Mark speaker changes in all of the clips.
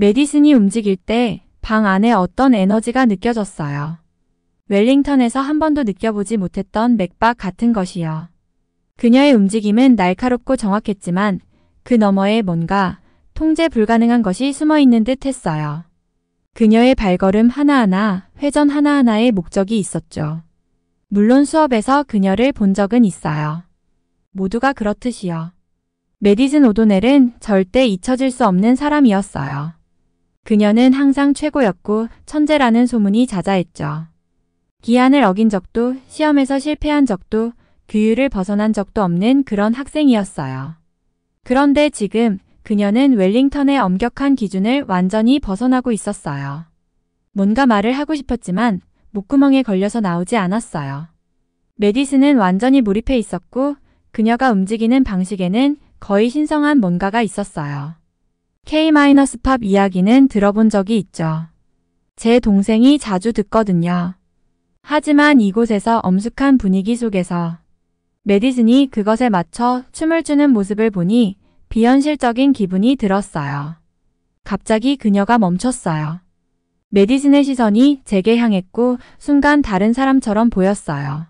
Speaker 1: 메디슨이 움직일 때 방 안에 어떤 에너지가 느껴졌어요. 웰링턴에서 한 번도 느껴보지 못했던 맥박 같은 것이요. 그녀의 움직임은 날카롭고 정확했지만 그 너머에 뭔가 통제 불가능한 것이 숨어있는 듯 했어요. 그녀의 발걸음 하나하나, 회전 하나하나에 목적이 있었죠. 물론 수업에서 그녀를 본 적은 있어요. 모두가 그렇듯이요. 메디슨 오도넬은 절대 잊혀질 수 없는 사람이었어요. 그녀는 항상 최고였고 천재라는 소문이 자자했죠. 기한을 어긴 적도, 시험에서 실패한 적도, 규율을 벗어난 적도 없는 그런 학생이었어요. 그런데 지금 그녀는 웰링턴의 엄격한 기준을 완전히 벗어나고 있었어요. 뭔가 말을 하고 싶었지만 목구멍에 걸려서 나오지 않았어요. 메디슨은 완전히 몰입해 있었고 그녀가 움직이는 방식에는 거의 신성한 뭔가가 있었어요. K-팝 이야기는 들어본 적이 있죠. 제 동생이 자주 듣거든요. 하지만 이곳에서 엄숙한 분위기 속에서 메디슨이 그것에 맞춰 춤을 추는 모습을 보니 비현실적인 기분이 들었어요. 갑자기 그녀가 멈췄어요. 메디슨의 시선이 제게 향했고 순간 다른 사람처럼 보였어요.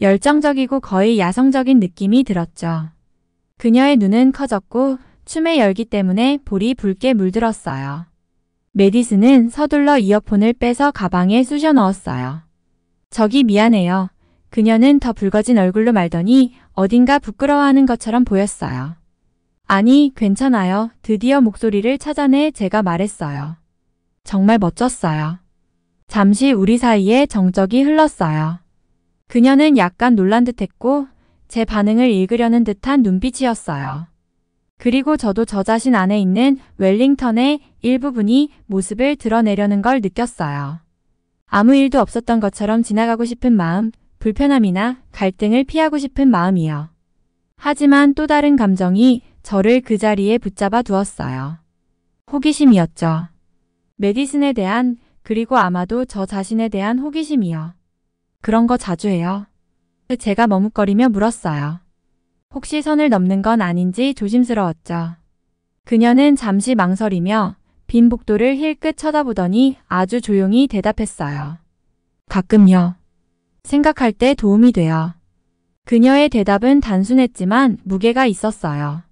Speaker 1: 열정적이고 거의 야성적인 느낌이 들었죠. 그녀의 눈은 커졌고 춤의 열기 때문에 볼이 붉게 물들었어요. 메디슨은 서둘러 이어폰을 빼서 가방에 쑤셔 넣었어요. 저기 미안해요. 그녀는 더 붉어진 얼굴로 말더니 어딘가 부끄러워하는 것처럼 보였어요. 아니, 괜찮아요. 드디어 목소리를 찾아내 제가 말했어요. 정말 멋졌어요. 잠시 우리 사이에 정적이 흘렀어요. 그녀는 약간 놀란 듯했고 제 반응을 읽으려는 듯한 눈빛이었어요. 그리고 저도 저 자신 안에 있는 웰링턴의 일부분이 모습을 드러내려는 걸 느꼈어요. 아무 일도 없었던 것처럼 지나가고 싶은 마음, 불편함이나 갈등을 피하고 싶은 마음이요. 하지만 또 다른 감정이 저를 그 자리에 붙잡아 두었어요. 호기심이었죠. 메디슨에 대한, 그리고 아마도 저 자신에 대한 호기심이요. 그런 거 자주 해요. 제가 머뭇거리며 물었어요. 혹시 선을 넘는 건 아닌지 조심스러웠죠. 그녀는 잠시 망설이며 빈 복도를 힐끗 쳐다보더니 아주 조용히 대답했어요. 가끔요. 생각할 때 도움이 돼요. 그녀의 대답은 단순했지만 무게가 있었어요.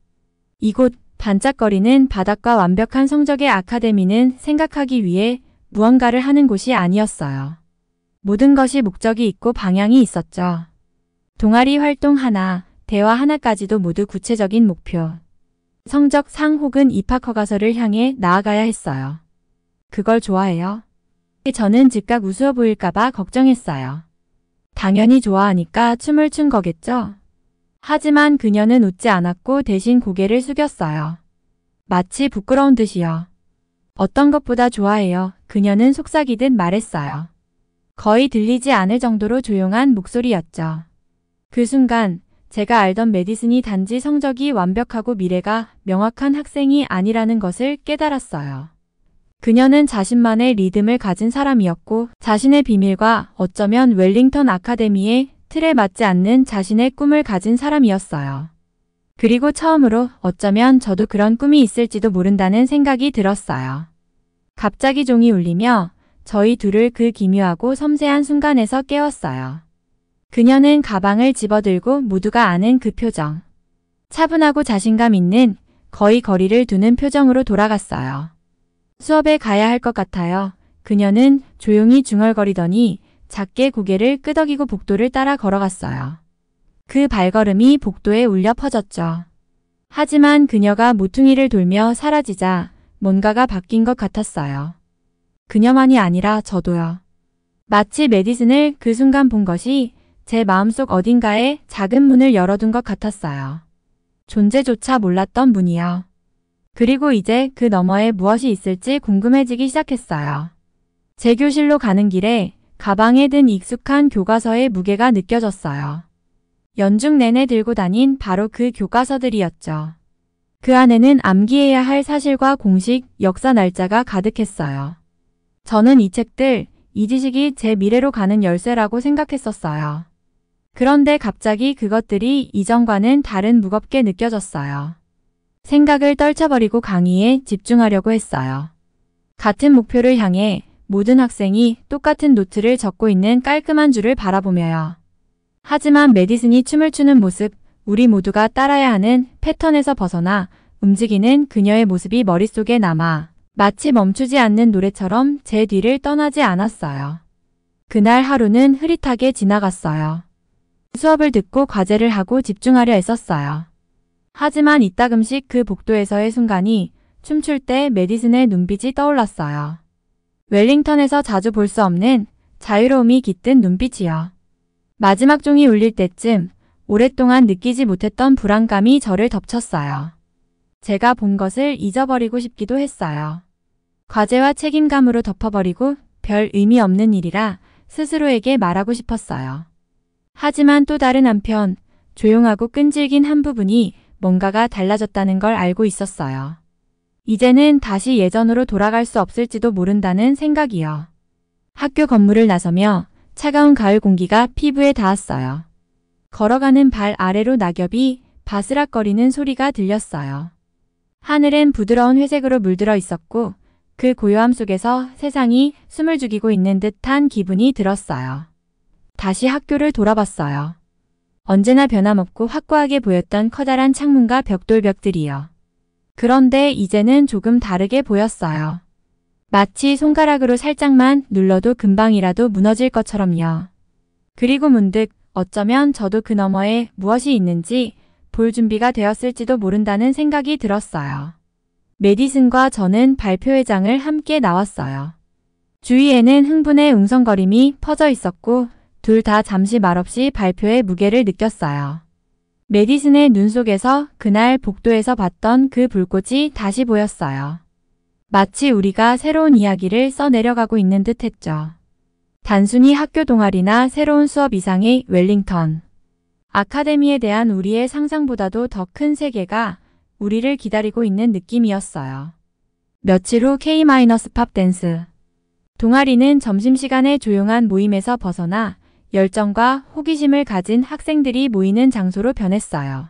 Speaker 1: 이곳 반짝거리는 바닥과 완벽한 성적의 아카데미는 생각하기 위해 무언가를 하는 곳이 아니었어요. 모든 것이 목적이 있고 방향이 있었죠. 동아리 활동 하나, 대화 하나까지도 모두 구체적인 목표. 성적 상 혹은 입학 허가서를 향해 나아가야 했어요. 그걸 좋아해요? 저는 즉각 우스워 보일까봐 걱정했어요. 당연히 좋아하니까 춤을 춘 거겠죠? 하지만 그녀는 웃지 않았고 대신 고개를 숙였어요. 마치 부끄러운 듯이요. 어떤 것보다 좋아해요. 그녀는 속삭이듯 말했어요. 거의 들리지 않을 정도로 조용한 목소리였죠. 그 순간 제가 알던 메디슨이 단지 성적이 완벽하고 미래가 명확한 학생이 아니라는 것을 깨달았어요. 그녀는 자신만의 리듬을 가진 사람이었고 자신의 비밀과 어쩌면 웰링턴 아카데미의 틀에 맞지 않는 자신의 꿈을 가진 사람이었어요. 그리고 처음으로 어쩌면 저도 그런 꿈이 있을지도 모른다는 생각이 들었어요. 갑자기 종이 울리며 저희 둘을 그 기묘하고 섬세한 순간에서 깨웠어요. 그녀는 가방을 집어들고 모두가 아는 그 표정. 차분하고 자신감 있는 거의 거리를 두는 표정으로 돌아갔어요. 수업에 가야 할 것 같아요. 그녀는 조용히 중얼거리더니 작게 고개를 끄덕이고 복도를 따라 걸어갔어요. 그 발걸음이 복도에 울려 퍼졌죠. 하지만 그녀가 모퉁이를 돌며 사라지자 뭔가가 바뀐 것 같았어요. 그녀만이 아니라 저도요. 마치 메디슨을 그 순간 본 것이 제 마음속 어딘가에 작은 문을 열어둔 것 같았어요. 존재조차 몰랐던 문이요. 그리고 이제 그 너머에 무엇이 있을지 궁금해지기 시작했어요. 제 교실로 가는 길에 가방에 든 익숙한 교과서의 무게가 느껴졌어요. 연중 내내 들고 다닌 바로 그 교과서들이었죠. 그 안에는 암기해야 할 사실과 공식, 역사 날짜가 가득했어요. 저는 이 책들, 이 지식이 제 미래로 가는 열쇠라고 생각했었어요. 그런데 갑자기 그것들이 이전과는 다른 무겁게 느껴졌어요. 생각을 떨쳐버리고 강의에 집중하려고 했어요. 같은 목표를 향해 모든 학생이 똑같은 노트를 적고 있는 깔끔한 줄을 바라보며요. 하지만 메디슨이 춤을 추는 모습, 우리 모두가 따라야 하는 패턴에서 벗어나 움직이는 그녀의 모습이 머릿속에 남아 마치 멈추지 않는 노래처럼 제 뒤를 떠나지 않았어요. 그날 하루는 흐릿하게 지나갔어요. 수업을 듣고 과제를 하고 집중하려 애썼어요. 하지만 이따금씩 그 복도에서의 순간이 춤출 때 메디슨의 눈빛이 떠올랐어요. 웰링턴에서 자주 볼 수 없는 자유로움이 깃든 눈빛이요. 마지막 종이 울릴 때쯤 오랫동안 느끼지 못했던 불안감이 저를 덮쳤어요. 제가 본 것을 잊어버리고 싶기도 했어요. 과제와 책임감으로 덮어버리고 별 의미 없는 일이라 스스로에게 말하고 싶었어요. 하지만 또 다른 한편 조용하고 끈질긴 한 부분이 뭔가가 달라졌다는 걸 알고 있었어요. 이제는 다시 예전으로 돌아갈 수 없을지도 모른다는 생각이요. 학교 건물을 나서며 차가운 가을 공기가 피부에 닿았어요. 걸어가는 발 아래로 낙엽이 바스락거리는 소리가 들렸어요. 하늘은 부드러운 회색으로 물들어 있었고 그 고요함 속에서 세상이 숨을 죽이고 있는 듯한 기분이 들었어요. 다시 학교를 돌아봤어요. 언제나 변함없고 확고하게 보였던 커다란 창문과 벽돌벽들이요. 그런데 이제는 조금 다르게 보였어요. 마치 손가락으로 살짝만 눌러도 금방이라도 무너질 것처럼요. 그리고 문득 어쩌면 저도 그 너머에 무엇이 있는지 볼 준비가 되었을지도 모른다는 생각이 들었어요. 메디슨과 저는 발표회장을 함께 나왔어요. 주위에는 흥분의 웅성거림이 퍼져 있었고 둘 다 잠시 말없이 발표의 무게를 느꼈어요. 메디슨의 눈 속에서 그날 복도에서 봤던 그 불꽃이 다시 보였어요. 마치 우리가 새로운 이야기를 써내려가고 있는 듯 했죠. 단순히 학교 동아리나 새로운 수업 이상의 웰링턴. 아카데미에 대한 우리의 상상보다도 더 큰 세계가 우리를 기다리고 있는 느낌이었어요. 며칠 후 K-팝 댄스. 동아리는 점심시간의 조용한 모임에서 벗어나 열정과 호기심을 가진 학생들이 모이는 장소로 변했어요.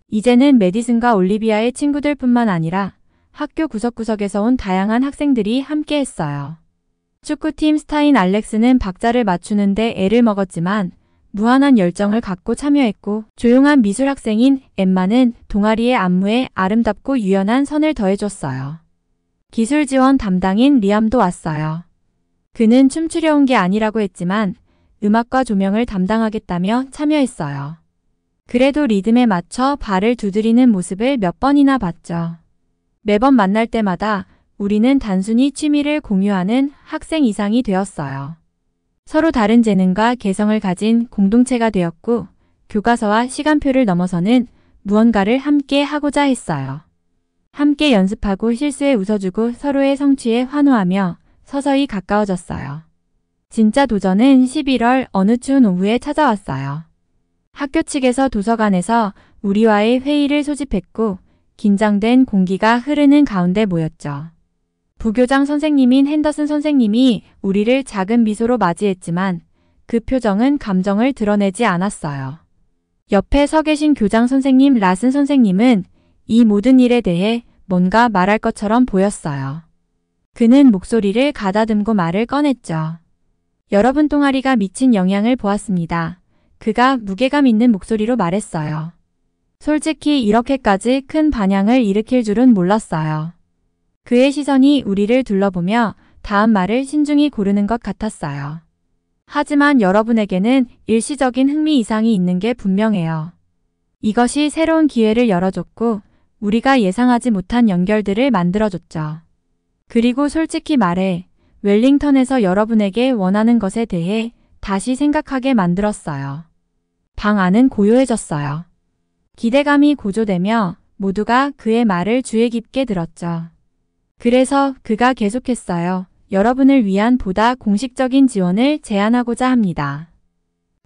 Speaker 1: 이제는 메디슨과 올리비아의 친구들뿐만 아니라 학교 구석구석에서 온 다양한 학생들이 함께 했어요. 축구팀 스타인 알렉스는 박자를 맞추는데 애를 먹었지만 무한한 열정을 갖고 참여했고 조용한 미술 학생인 엠마는 동아리의 안무에 아름답고 유연한 선을 더해줬어요. 기술 지원 담당인 리암도 왔어요. 그는 춤추려 온 게 아니라고 했지만 음악과 조명을 담당하겠다며 참여했어요. 그래도 리듬에 맞춰 발을 두드리는 모습을 몇 번이나 봤죠. 매번 만날 때마다 우리는 단순히 취미를 공유하는 학생 이상이 되었어요. 서로 다른 재능과 개성을 가진 공동체가 되었고 교과서와 시간표를 넘어서는 무언가를 함께 하고자 했어요. 함께 연습하고 실수에 웃어주고 서로의 성취에 환호하며 서서히 가까워졌어요. 진짜 도전은 11월 어느 추운 오후에 찾아왔어요. 학교 측에서 도서관에서 우리와의 회의를 소집했고 긴장된 공기가 흐르는 가운데 모였죠. 부교장 선생님인 핸더슨 선생님이 우리를 작은 미소로 맞이했지만 그 표정은 감정을 드러내지 않았어요. 옆에 서 계신 교장 선생님 라슨 선생님은 이 모든 일에 대해 뭔가 말할 것처럼 보였어요. 그는 목소리를 가다듬고 말을 꺼냈죠. 여러분 동아리가 미친 영향을 보았습니다. 그가 무게감 있는 목소리로 말했어요. 솔직히 이렇게까지 큰 반향을 일으킬 줄은 몰랐어요. 그의 시선이 우리를 둘러보며 다음 말을 신중히 고르는 것 같았어요. 하지만 여러분에게는 일시적인 흥미 이상이 있는 게 분명해요. 이것이 새로운 기회를 열어줬고 우리가 예상하지 못한 연결들을 만들어줬죠. 그리고 솔직히 말해 웰링턴에서 여러분에게 원하는 것에 대해 다시 생각하게 만들었어요. 방 안은 고요해졌어요. 기대감이 고조되며 모두가 그의 말을 주의 깊게 들었죠. 그래서 그가 계속했어요. 여러분을 위한 보다 공식적인 지원을 제안하고자 합니다.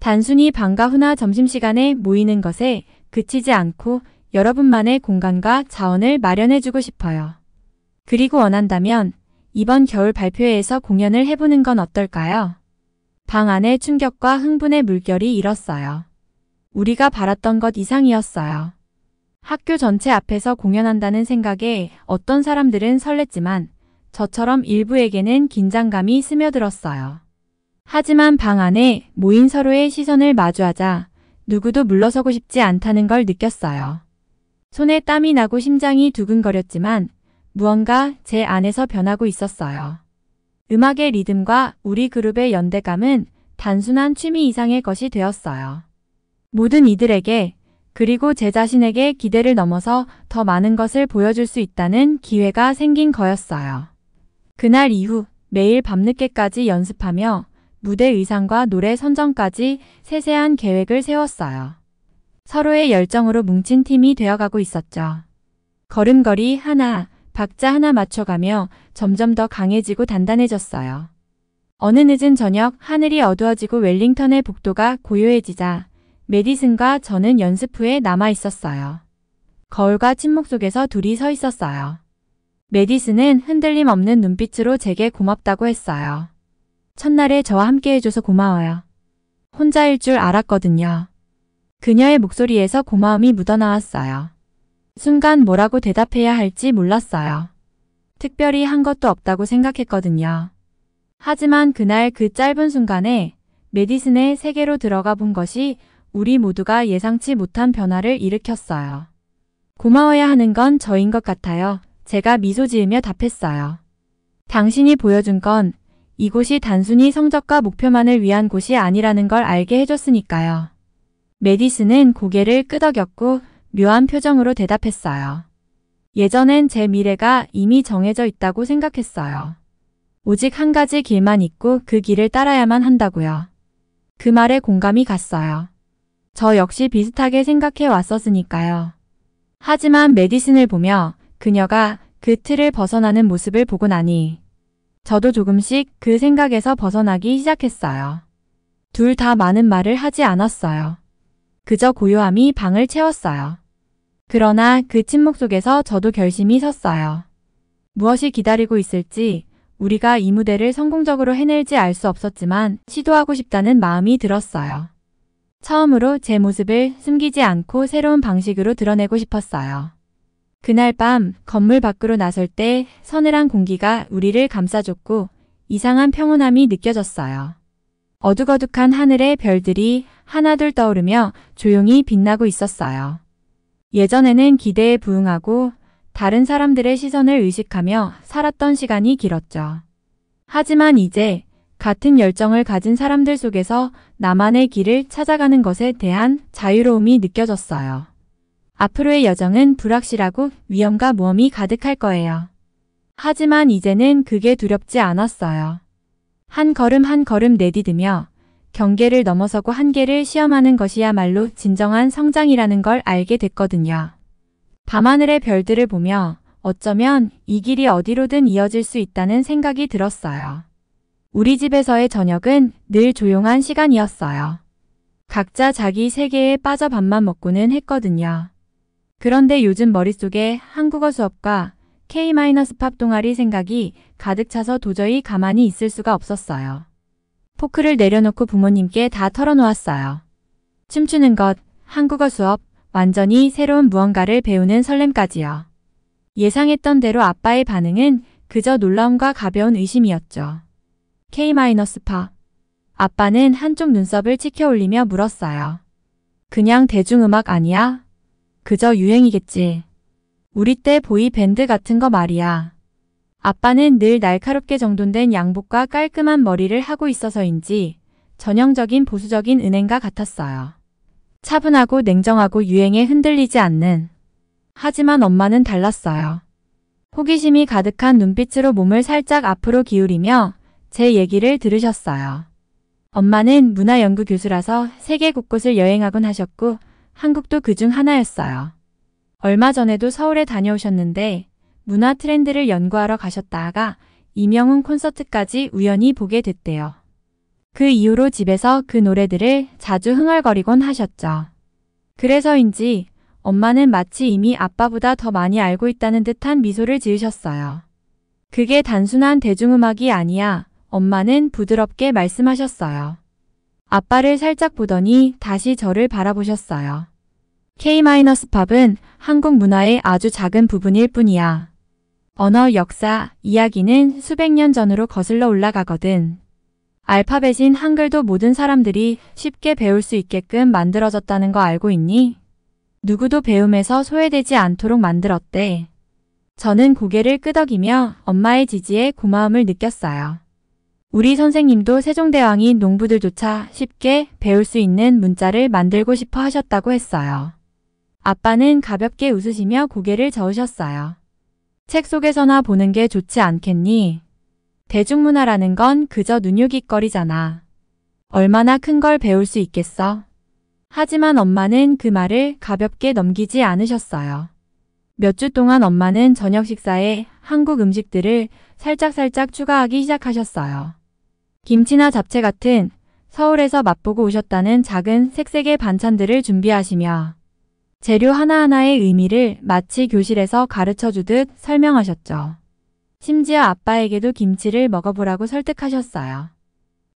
Speaker 1: 단순히 방과 후나 점심시간에 모이는 것에 그치지 않고 여러분만의 공간과 자원을 마련해주고 싶어요. 그리고 원한다면 이번 겨울 발표회에서 공연을 해보는 건 어떨까요? 방 안의 충격과 흥분의 물결이 일었어요. 우리가 바랐던 것 이상이었어요. 학교 전체 앞에서 공연한다는 생각에 어떤 사람들은 설렜지만 저처럼 일부에게는 긴장감이 스며들었어요. 하지만 방 안에 모인 서로의 시선을 마주하자 누구도 물러서고 싶지 않다는 걸 느꼈어요. 손에 땀이 나고 심장이 두근거렸지만 무언가 제 안에서 변하고 있었어요. 음악의 리듬과 우리 그룹의 연대감은 단순한 취미 이상의 것이 되었어요. 모든 이들에게 그리고 제 자신에게 기대를 넘어서 더 많은 것을 보여줄 수 있다는 기회가 생긴 거였어요. 그날 이후 매일 밤늦게까지 연습하며 무대 의상과 노래 선정까지 세세한 계획을 세웠어요. 서로의 열정으로 뭉친 팀이 되어가고 있었죠. 걸음걸이 하나, 박자 하나 맞춰가며 점점 더 강해지고 단단해졌어요. 어느 늦은 저녁 하늘이 어두워지고 웰링턴의 복도가 고요해지자 메디슨과 저는 연습 후에 남아 있었어요. 거울과 침묵 속에서 둘이 서 있었어요. 메디슨은 흔들림 없는 눈빛으로 제게 고맙다고 했어요. 첫날에 저와 함께 해줘서 고마워요. 혼자일 줄 알았거든요. 그녀의 목소리에서 고마움이 묻어나왔어요. 순간 뭐라고 대답해야 할지 몰랐어요. 특별히 한 것도 없다고 생각했거든요. 하지만 그날 그 짧은 순간에 메디슨의 세계로 들어가 본 것이 우리 모두가 예상치 못한 변화를 일으켰어요. 고마워야 하는 건 저인 것 같아요. 제가 미소 지으며 답했어요. 당신이 보여준 건 이곳이 단순히 성적과 목표만을 위한 곳이 아니라는 걸 알게 해줬으니까요. 메디슨은 고개를 끄덕였고 묘한 표정으로 대답했어요. 예전엔 제 미래가 이미 정해져 있다고 생각했어요. 오직 한 가지 길만 있고 그 길을 따라야만 한다고요. 그 말에 공감이 갔어요. 저 역시 비슷하게 생각해 왔었으니까요. 하지만 메디슨을 보며 그녀가 그 틀을 벗어나는 모습을 보고 나니 저도 조금씩 그 생각에서 벗어나기 시작했어요. 둘 다 많은 말을 하지 않았어요. 그저 고요함이 방을 채웠어요. 그러나 그 침묵 속에서 저도 결심이 섰어요. 무엇이 기다리고 있을지 우리가 이 무대를 성공적으로 해낼지 알 수 없었지만 시도하고 싶다는 마음이 들었어요. 처음으로 제 모습을 숨기지 않고 새로운 방식으로 드러내고 싶었어요. 그날 밤 건물 밖으로 나설 때 서늘한 공기가 우리를 감싸줬고 이상한 평온함이 느껴졌어요. 어둑어둑한 하늘의 별들이 하나둘 떠오르며 조용히 빛나고 있었어요. 예전에는 기대에 부응하고 다른 사람들의 시선을 의식하며 살았던 시간이 길었죠. 하지만 이제 같은 열정을 가진 사람들 속에서 나만의 길을 찾아가는 것에 대한 자유로움이 느껴졌어요. 앞으로의 여정은 불확실하고 위험과 모험이 가득할 거예요. 하지만 이제는 그게 두렵지 않았어요. 한 걸음 한 걸음 내디디며 경계를 넘어서고 한계를 시험하는 것이야말로 진정한 성장이라는 걸 알게 됐거든요. 밤하늘의 별들을 보며 어쩌면 이 길이 어디로든 이어질 수 있다는 생각이 들었어요. 우리 집에서의 저녁은 늘 조용한 시간이었어요. 각자 자기 세계에 빠져 밥만 먹고는 했거든요. 그런데 요즘 머릿속에 한국어 수업과 K-팝 동아리 생각이 가득 차서 도저히 가만히 있을 수가 없었어요. 포크를 내려놓고 부모님께 다 털어놓았어요. 춤추는 것, 한국어 수업, 완전히 새로운 무언가를 배우는 설렘까지요. 예상했던 대로 아빠의 반응은 그저 놀라움과 가벼운 의심이었죠. K-팝. 아빠는 한쪽 눈썹을 치켜 올리며 물었어요. 그냥 대중음악 아니야? 그저 유행이겠지. 우리 때 보이 밴드 같은 거 말이야. 아빠는 늘 날카롭게 정돈된 양복과 깔끔한 머리를 하고 있어서인지 전형적인 보수적인 은행가 같았어요. 차분하고 냉정하고 유행에 흔들리지 않는. 하지만 엄마는 달랐어요. 호기심이 가득한 눈빛으로 몸을 살짝 앞으로 기울이며 제 얘기를 들으셨어요. 엄마는 문화연구 교수라서 세계 곳곳을 여행하곤 하셨고 한국도 그중 하나였어요. 얼마 전에도 서울에 다녀오셨는데 문화 트렌드를 연구하러 가셨다가 이명웅 콘서트까지 우연히 보게 됐대요. 그 이후로 집에서 그 노래들을 자주 흥얼거리곤 하셨죠. 그래서인지 엄마는 마치 이미 아빠보다 더 많이 알고 있다는 듯한 미소를 지으셨어요. 그게 단순한 대중음악이 아니야. 엄마는 부드럽게 말씀하셨어요. 아빠를 살짝 보더니 다시 저를 바라보셨어요. K-팝은 한국 문화의 아주 작은 부분일 뿐이야. 언어 역사, 이야기는 수백 년 전으로 거슬러 올라가거든. 알파벳인 한글도 모든 사람들이 쉽게 배울 수 있게끔 만들어졌다는 거 알고 있니? 누구도 배움에서 소외되지 않도록 만들었대. 저는 고개를 끄덕이며 엄마의 지지에 고마움을 느꼈어요. 우리 선생님도 세종대왕이 농부들조차 쉽게 배울 수 있는 문자를 만들고 싶어 하셨다고 했어요. 아빠는 가볍게 웃으시며 고개를 저으셨어요. 책 속에서나 보는 게 좋지 않겠니? 대중문화라는 건 그저 눈요깃거리잖아. 얼마나 큰 걸 배울 수 있겠어? 하지만 엄마는 그 말을 가볍게 넘기지 않으셨어요. 몇 주 동안 엄마는 저녁 식사에 한국 음식들을 살짝살짝 추가하기 시작하셨어요. 김치나 잡채 같은 서울에서 맛보고 오셨다는 작은 색색의 반찬들을 준비하시며 재료 하나하나의 의미를 마치 교실에서 가르쳐주듯 설명하셨죠. 심지어 아빠에게도 김치를 먹어보라고 설득하셨어요.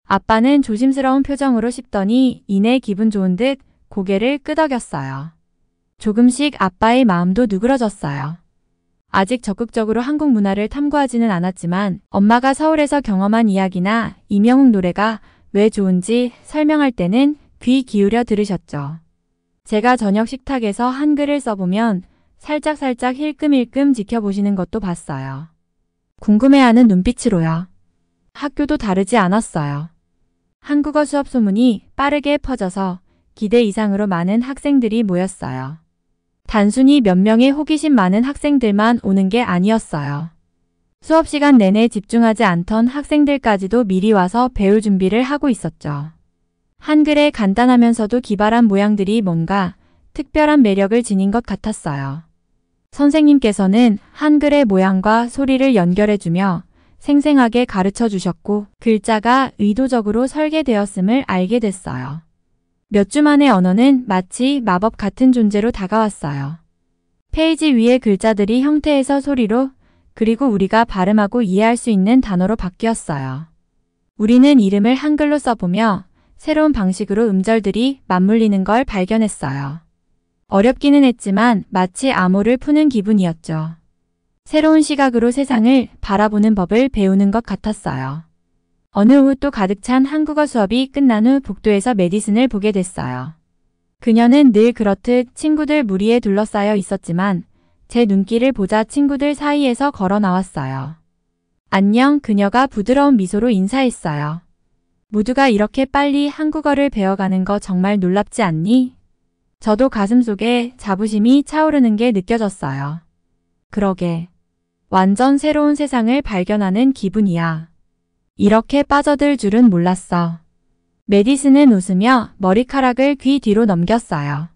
Speaker 1: 아빠는 조심스러운 표정으로 씹더니 이내 기분 좋은 듯 고개를 끄덕였어요. 조금씩 아빠의 마음도 누그러졌어요. 아직 적극적으로 한국 문화를 탐구하지는 않았지만 엄마가 서울에서 경험한 이야기나 이명웅 노래가 왜 좋은지 설명할 때는 귀 기울여 들으셨죠. 제가 저녁 식탁에서 한글을 써보면 살짝살짝 힐끔힐끔 지켜보시는 것도 봤어요. 궁금해하는 눈빛으로요. 학교도 다르지 않았어요. 한국어 수업 소문이 빠르게 퍼져서 기대 이상으로 많은 학생들이 모였어요. 단순히 몇 명의 호기심 많은 학생들만 오는 게 아니었어요. 수업 시간 내내 집중하지 않던 학생들까지도 미리 와서 배울 준비를 하고 있었죠. 한글의 간단하면서도 기발한 모양들이 뭔가 특별한 매력을 지닌 것 같았어요. 선생님께서는 한글의 모양과 소리를 연결해주며 생생하게 가르쳐 주셨고 글자가 의도적으로 설계되었음을 알게 됐어요. 몇 주 만에 언어는 마치 마법 같은 존재로 다가왔어요. 페이지 위의 글자들이 형태에서 소리로 그리고 우리가 발음하고 이해할 수 있는 단어로 바뀌었어요. 우리는 이름을 한글로 써보며 새로운 방식으로 음절들이 맞물리는 걸 발견했어요. 어렵기는 했지만 마치 암호를 푸는 기분이었죠. 새로운 시각으로 세상을 바라보는 법을 배우는 것 같았어요. 어느 오후 또 가득 찬 한국어 수업이 끝난 후 복도에서 메디슨을 보게 됐어요. 그녀는 늘 그렇듯 친구들 무리에 둘러싸여 있었지만 제 눈길을 보자 친구들 사이에서 걸어 나왔어요. 안녕, 그녀가 부드러운 미소로 인사했어요. 모두가 이렇게 빨리 한국어를 배워가는 거 정말 놀랍지 않니? 저도 가슴속에 자부심이 차오르는 게 느껴졌어요. 그러게. 완전 새로운 세상을 발견하는 기분이야. 이렇게 빠져들 줄은 몰랐어. 메디슨은 웃으며 머리카락을 귀 뒤로 넘겼어요.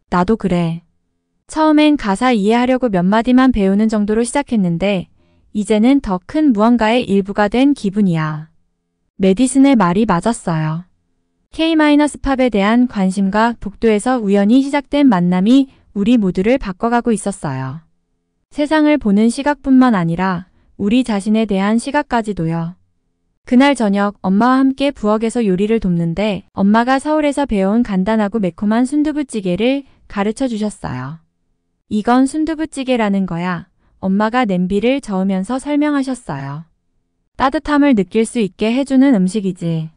Speaker 1: 나도 그래. 처음엔 가사 이해하려고 몇 마디만 배우는 정도로 시작했는데 이제는 더 큰 무언가의 일부가 된 기분이야. 메디슨의 말이 맞았어요. K-팝에 대한 관심과 복도에서 우연히 시작된 만남이 우리 모두를 바꿔가고 있었어요. 세상을 보는 시각뿐만 아니라 우리 자신에 대한 시각까지도요. 그날 저녁 엄마와 함께 부엌에서 요리를 돕는데 엄마가 서울에서 배운 간단하고 매콤한 순두부찌개를 가르쳐 주셨어요. 이건 순두부찌개라는 거야. 엄마가 냄비를 저으면서 설명하셨어요. 따뜻함을 느낄 수 있게 해주는 음식이지.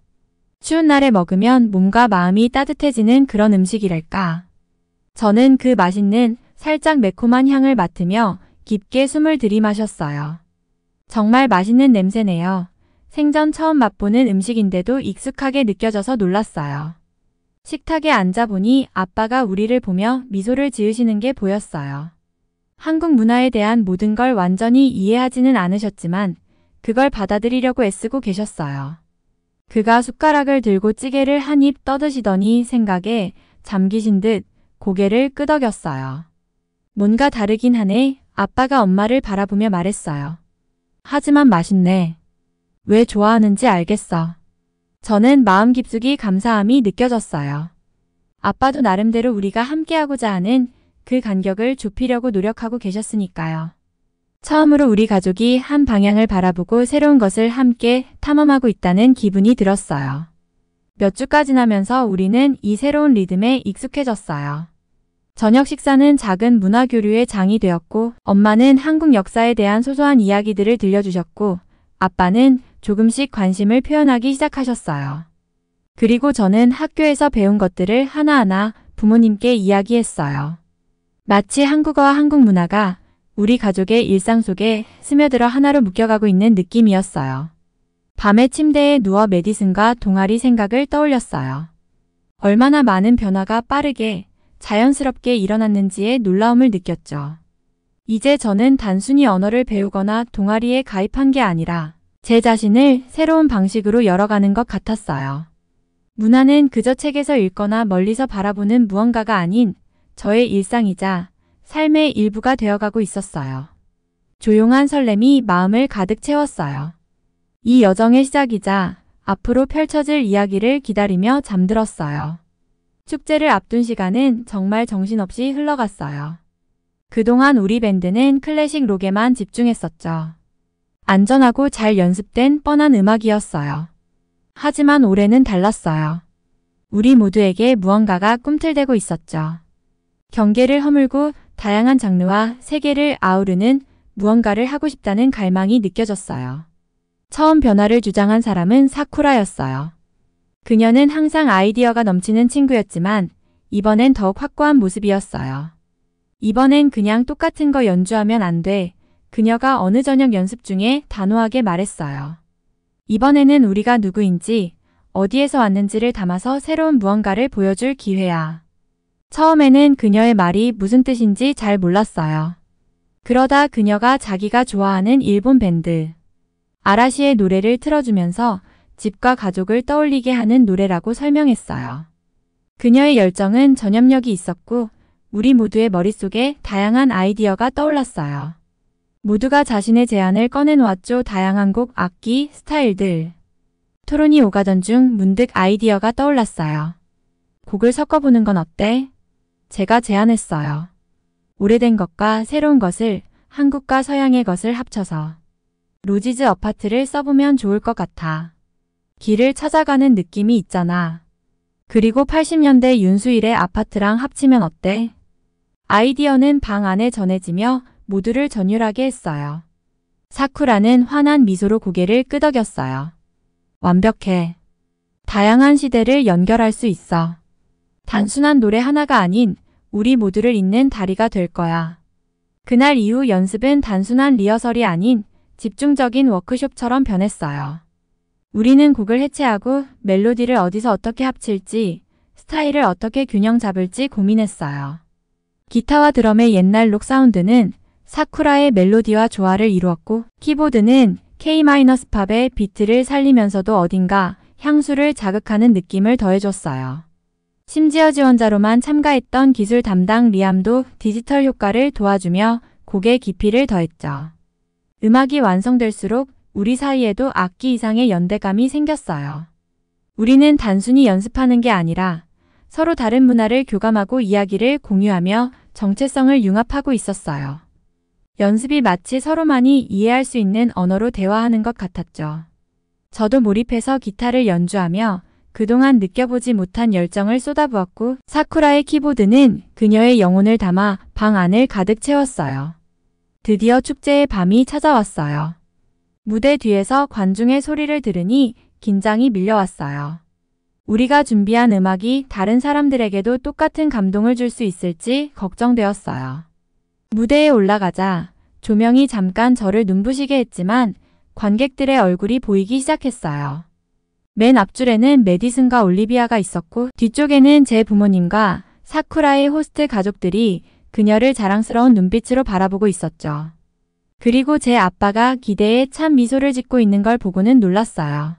Speaker 1: 추운 날에 먹으면 몸과 마음이 따뜻해지는 그런 음식이랄까. 저는 그 맛있는 살짝 매콤한 향을 맡으며 깊게 숨을 들이마셨어요. 정말 맛있는 냄새네요. 생전 처음 맛보는 음식인데도 익숙하게 느껴져서 놀랐어요. 식탁에 앉아보니 아빠가 우리를 보며 미소를 지으시는 게 보였어요. 한국 문화에 대한 모든 걸 완전히 이해하지는 않으셨지만 그걸 받아들이려고 애쓰고 계셨어요. 그가 숟가락을 들고 찌개를 한 입 떠드시더니 생각에 잠기신 듯 고개를 끄덕였어요. 뭔가 다르긴 하네. 아빠가 엄마를 바라보며 말했어요. 하지만 맛있네. 왜 좋아하는지 알겠어. 저는 마음 깊숙이 감사함이 느껴졌어요. 아빠도 나름대로 우리가 함께하고자 하는 그 간격을 좁히려고 노력하고 계셨으니까요. 처음으로 우리 가족이 한 방향을 바라보고 새로운 것을 함께 탐험하고 있다는 기분이 들었어요. 몇 주가 지나면서 우리는 이 새로운 리듬에 익숙해졌어요. 저녁 식사는 작은 문화교류의 장이 되었고, 엄마는 한국 역사에 대한 소소한 이야기들을 들려주셨고, 아빠는 조금씩 관심을 표현하기 시작하셨어요. 그리고 저는 학교에서 배운 것들을 하나하나 부모님께 이야기했어요. 마치 한국어와 한국 문화가 우리 가족의 일상 속에 스며들어 하나로 묶여가고 있는 느낌이었어요. 밤에 침대에 누워 메디슨과 동아리 생각을 떠올렸어요. 얼마나 많은 변화가 빠르게 자연스럽게 일어났는지에 놀라움을 느꼈죠. 이제 저는 단순히 언어를 배우거나 동아리에 가입한 게 아니라 제 자신을 새로운 방식으로 열어가는 것 같았어요. 문화는 그저 책에서 읽거나 멀리서 바라보는 무언가가 아닌 저의 일상이자 삶의 일부가 되어가고 있었어요. 조용한 설렘이 마음을 가득 채웠어요. 이 여정의 시작이자 앞으로 펼쳐질 이야기를 기다리며 잠들었어요. 축제를 앞둔 시간은 정말 정신없이 흘러갔어요. 그동안 우리 밴드는 클래식 록에만 집중했었죠. 안전하고 잘 연습된 뻔한 음악이었어요. 하지만 올해는 달랐어요. 우리 모두에게 무언가가 꿈틀대고 있었죠. 경계를 허물고 다양한 장르와 세계를 아우르는 무언가를 하고 싶다는 갈망이 느껴졌어요. 처음 변화를 주장한 사람은 사쿠라였어요. 그녀는 항상 아이디어가 넘치는 친구였지만 이번엔 더욱 확고한 모습이었어요. 이번엔 그냥 똑같은 거 연주하면 안 돼. 그녀가 어느 저녁 연습 중에 단호하게 말했어요. 이번에는 우리가 누구인지, 어디에서 왔는지를 담아서 새로운 무언가를 보여줄 기회야. 처음에는 그녀의 말이 무슨 뜻인지 잘 몰랐어요. 그러다 그녀가 자기가 좋아하는 일본 밴드 아라시의 노래를 틀어주면서 집과 가족을 떠올리게 하는 노래라고 설명했어요. 그녀의 열정은 전염력이 있었고 우리 모두의 머릿속에 다양한 아이디어가 떠올랐어요. 모두가 자신의 제안을 꺼내놓았죠. 다양한 곡, 악기, 스타일들. 토론이 오가던 중 문득 아이디어가 떠올랐어요. 곡을 섞어보는 건 어때? 제가 제안했어요. 오래된 것과 새로운 것을, 한국과 서양의 것을 합쳐서 로지즈 어파트를 써보면 좋을 것 같아. 길을 찾아가는 느낌이 있잖아. 그리고 80년대 윤수일의 아파트랑 합치면 어때? 아이디어는 방 안에 전해지며 모두를 전율하게 했어요. 사쿠라는 환한 미소로 고개를 끄덕였어요. 완벽해. 다양한 시대를 연결할 수 있어. 단순한 노래 하나가 아닌 우리 모두를 잇는 다리가 될 거야. 그날 이후 연습은 단순한 리허설이 아닌 집중적인 워크숍처럼 변했어요. 우리는 곡을 해체하고 멜로디를 어디서 어떻게 합칠지, 스타일을 어떻게 균형 잡을지 고민했어요. 기타와 드럼의 옛날 록 사운드는 사쿠라의 멜로디와 조화를 이루었고, 키보드는 K-팝의 비트를 살리면서도 어딘가 향수를 자극하는 느낌을 더해줬어요. 심지어 지원자로만 참가했던 기술 담당 리암도 디지털 효과를 도와주며 곡의 깊이를 더했죠. 음악이 완성될수록 우리 사이에도 악기 이상의 연대감이 생겼어요. 우리는 단순히 연습하는 게 아니라 서로 다른 문화를 교감하고 이야기를 공유하며 정체성을 융합하고 있었어요. 연습이 마치 서로만이 이해할 수 있는 언어로 대화하는 것 같았죠. 저도 몰입해서 기타를 연주하며 그동안 느껴보지 못한 열정을 쏟아부었고 사쿠라의 키보드는 그녀의 영혼을 담아 방 안을 가득 채웠어요. 드디어 축제의 밤이 찾아왔어요. 무대 뒤에서 관중의 소리를 들으니 긴장이 밀려왔어요. 우리가 준비한 음악이 다른 사람들에게도 똑같은 감동을 줄 수 있을지 걱정되었어요. 무대에 올라가자 조명이 잠깐 저를 눈부시게 했지만 관객들의 얼굴이 보이기 시작했어요. 맨 앞줄에는 메디슨과 올리비아가 있었고 뒤쪽에는 제 부모님과 사쿠라의 호스트 가족들이 그녀를 자랑스러운 눈빛으로 바라보고 있었죠. 그리고 제 아빠가 기대에 찬 미소를 짓고 있는 걸 보고는 놀랐어요.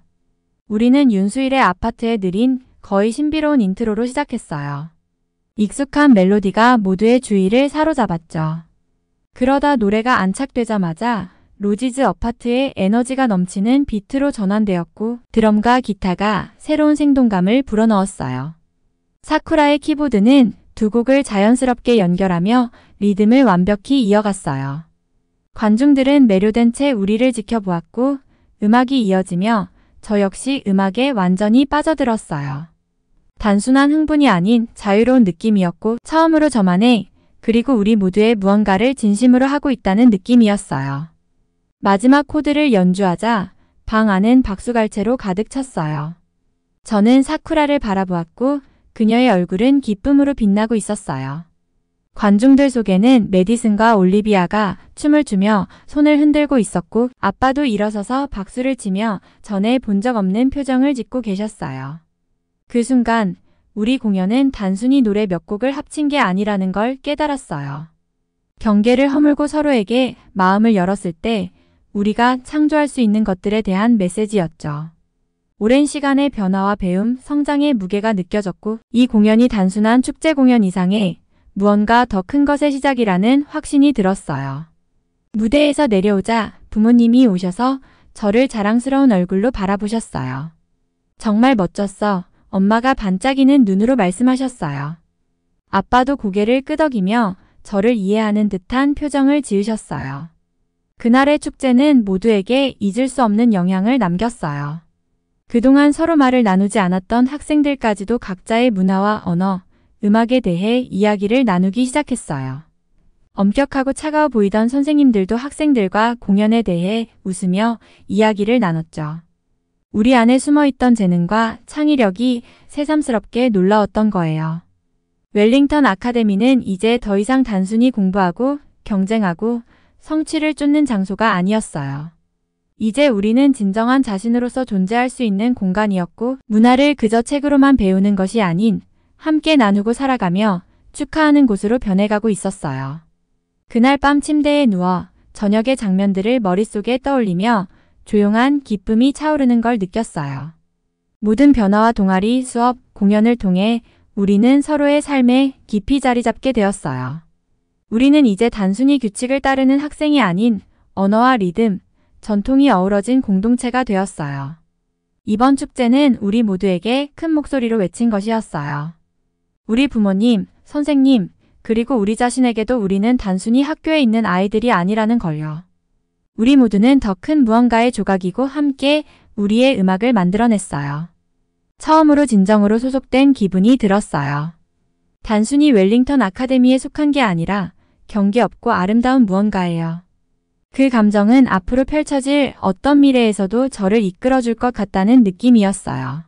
Speaker 1: 우리는 윤수일의 아파트에 느린 거의 신비로운 인트로로 시작했어요. 익숙한 멜로디가 모두의 주의를 사로잡았죠. 그러다 노래가 안착되자마자 로지즈 어파트의 에너지가 넘치는 비트로 전환되었고 드럼과 기타가 새로운 생동감을 불어넣었어요. 사쿠라의 키보드는 두 곡을 자연스럽게 연결하며 리듬을 완벽히 이어갔어요. 관중들은 매료된 채 우리를 지켜보았고 음악이 이어지며 저 역시 음악에 완전히 빠져들었어요. 단순한 흥분이 아닌 자유로운 느낌이었고 처음으로 저만의 그리고 우리 모두의 무언가를 진심으로 하고 있다는 느낌이었어요. 마지막 코드를 연주하자 방 안은 박수갈채로 가득 찼어요. 저는 사쿠라를 바라보았고 그녀의 얼굴은 기쁨으로 빛나고 있었어요. 관중들 속에는 메디슨과 올리비아가 춤을 추며 손을 흔들고 있었고 아빠도 일어서서 박수를 치며 전에 본 적 없는 표정을 짓고 계셨어요. 그 순간 우리 공연은 단순히 노래 몇 곡을 합친 게 아니라는 걸 깨달았어요. 경계를 허물고 서로에게 마음을 열었을 때 우리가 창조할 수 있는 것들에 대한 메시지였죠. 오랜 시간의 변화와 배움, 성장의 무게가 느껴졌고 이 공연이 단순한 축제 공연 이상의 무언가 더 큰 것의 시작이라는 확신이 들었어요. 무대에서 내려오자 부모님이 오셔서 저를 자랑스러운 얼굴로 바라보셨어요. 정말 멋졌어. 엄마가 반짝이는 눈으로 말씀하셨어요. 아빠도 고개를 끄덕이며 저를 이해하는 듯한 표정을 지으셨어요. 그날의 축제는 모두에게 잊을 수 없는 영향을 남겼어요. 그동안 서로 말을 나누지 않았던 학생들까지도 각자의 문화와 언어, 음악에 대해 이야기를 나누기 시작했어요. 엄격하고 차가워 보이던 선생님들도 학생들과 공연에 대해 웃으며 이야기를 나눴죠. 우리 안에 숨어있던 재능과 창의력이 새삼스럽게 놀라웠던 거예요. 웰링턴 아카데미는 이제 더 이상 단순히 공부하고 경쟁하고 성취를 쫓는 장소가 아니었어요. 이제 우리는 진정한 자신으로서 존재할 수 있는 공간이었고 문화를 그저 책으로만 배우는 것이 아닌 함께 나누고 살아가며 축하하는 곳으로 변해가고 있었어요. 그날 밤 침대에 누워 저녁의 장면들을 머릿속에 떠올리며 조용한 기쁨이 차오르는 걸 느꼈어요. 모든 변화와 동아리, 수업, 공연을 통해 우리는 서로의 삶에 깊이 자리 잡게 되었어요. 우리는 이제 단순히 규칙을 따르는 학생이 아닌 언어와 리듬, 전통이 어우러진 공동체가 되었어요. 이번 축제는 우리 모두에게 큰 목소리로 외친 것이었어요. 우리 부모님, 선생님, 그리고 우리 자신에게도 우리는 단순히 학교에 있는 아이들이 아니라는 걸요. 우리 모두는 더 큰 무언가의 조각이고 함께 우리의 음악을 만들어냈어요. 처음으로 진정으로 소속된 기분이 들었어요. 단순히 웰링턴 아카데미에 속한 게 아니라 경계 없고 아름다운 무언가예요. 그 감정은 앞으로 펼쳐질 어떤 미래에서도 저를 이끌어줄 것 같다는 느낌이었어요.